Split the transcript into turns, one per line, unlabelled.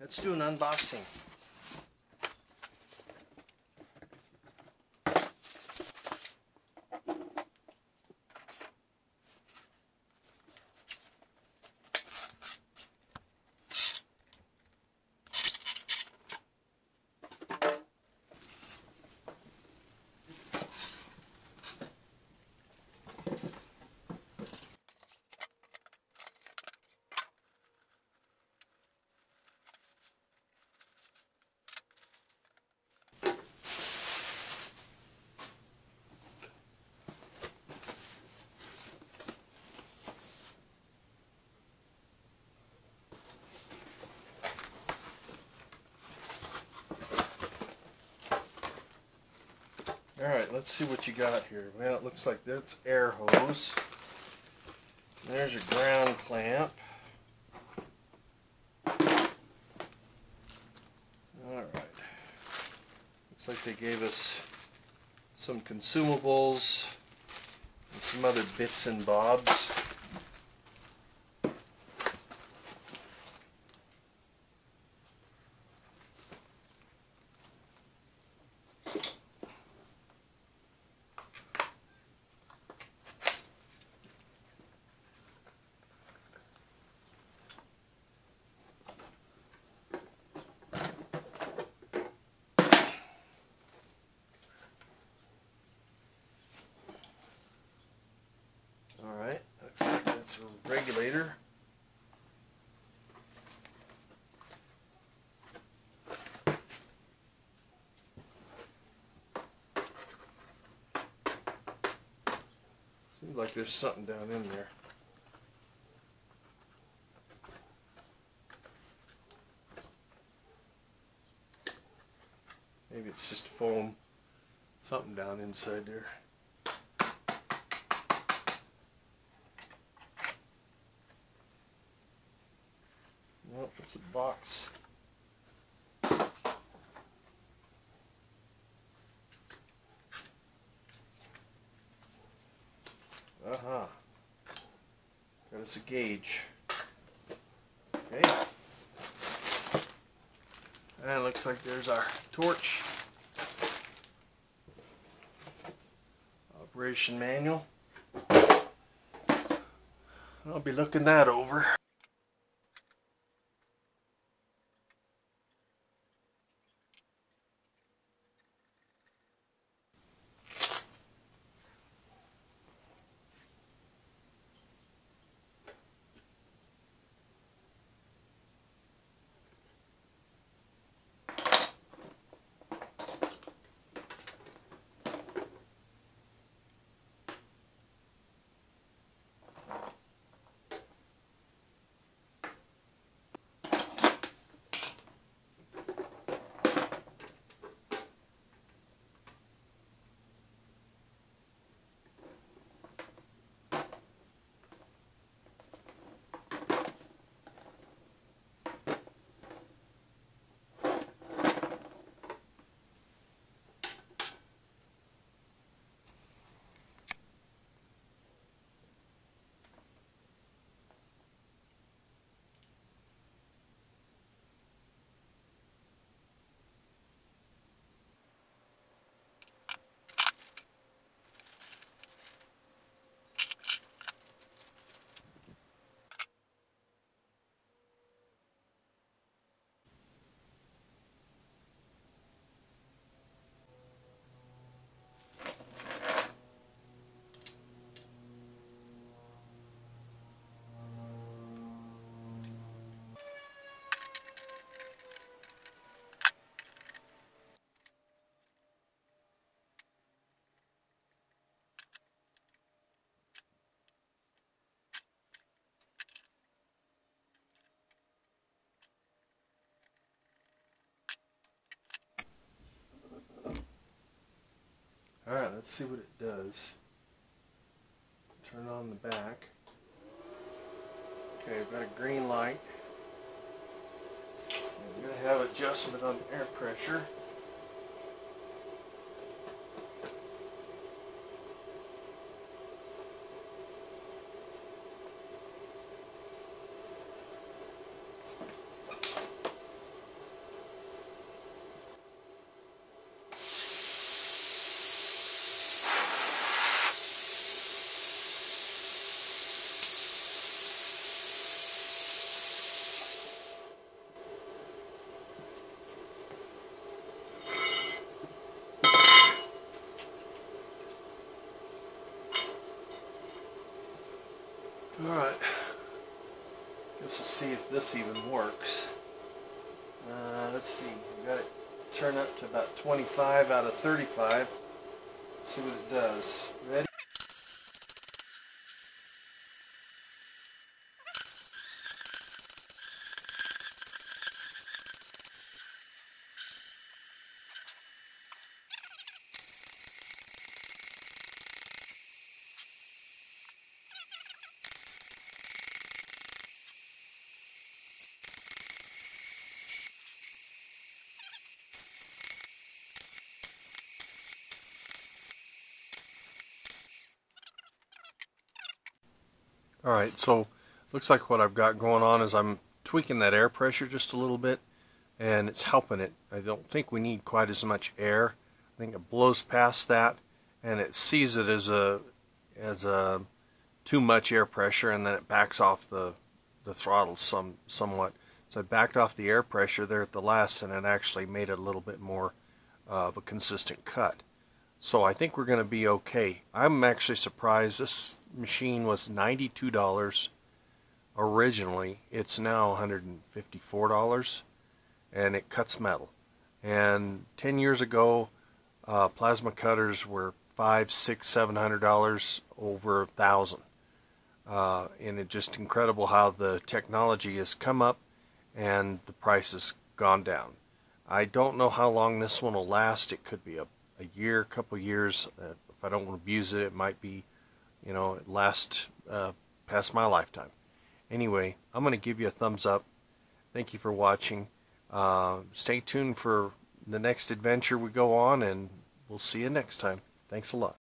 let's do an unboxing. Alright, let's see what you got here. Well, it looks like that's air hose. There's your ground clamp. Alright. Looks like they gave us some consumables and some other bits and bobs. Alright, looks like that's a regulator. Seems like there's something down in there. Maybe it's just foam. Something down inside there. Nope, it's a box. Got us a gauge. Okay. And it looks like there's our torch. Operation manual. I'll be looking that over. Alright, let's see what it does. Turn on the back. Okay, I've got a green light. I'm going to have adjustment on air pressure. Alright, guess we'll see if this even works. Let's see, we got it turned up to about 25 out of 35. Let's see what it does. Ready? Alright, so looks like what I've got going on is I'm tweaking that air pressure just a little bit, and it's helping it. I don't think we need quite as much air. I think it blows past that, and it sees it as a too much air pressure, and then it backs off the throttle somewhat. So I backed off the air pressure there at the last, and it actually made it a little bit more of a consistent cut. So I think we're going to be okay. I'm actually surprised. This machine was $92 originally. It's now $154, and it cuts metal. And 10 years ago, plasma cutters were $500, $600, $700, over $1,000. And it's just incredible how the technology has come up and the price has gone down. I don't know how long this one will last. It could be a year, a couple years. If I don't abuse it, it might be, it lasts past my lifetime. Anyway, I'm going to give you a thumbs up. Thank you for watching. Stay tuned for the next adventure we go on, and we'll see you next time. Thanks a lot.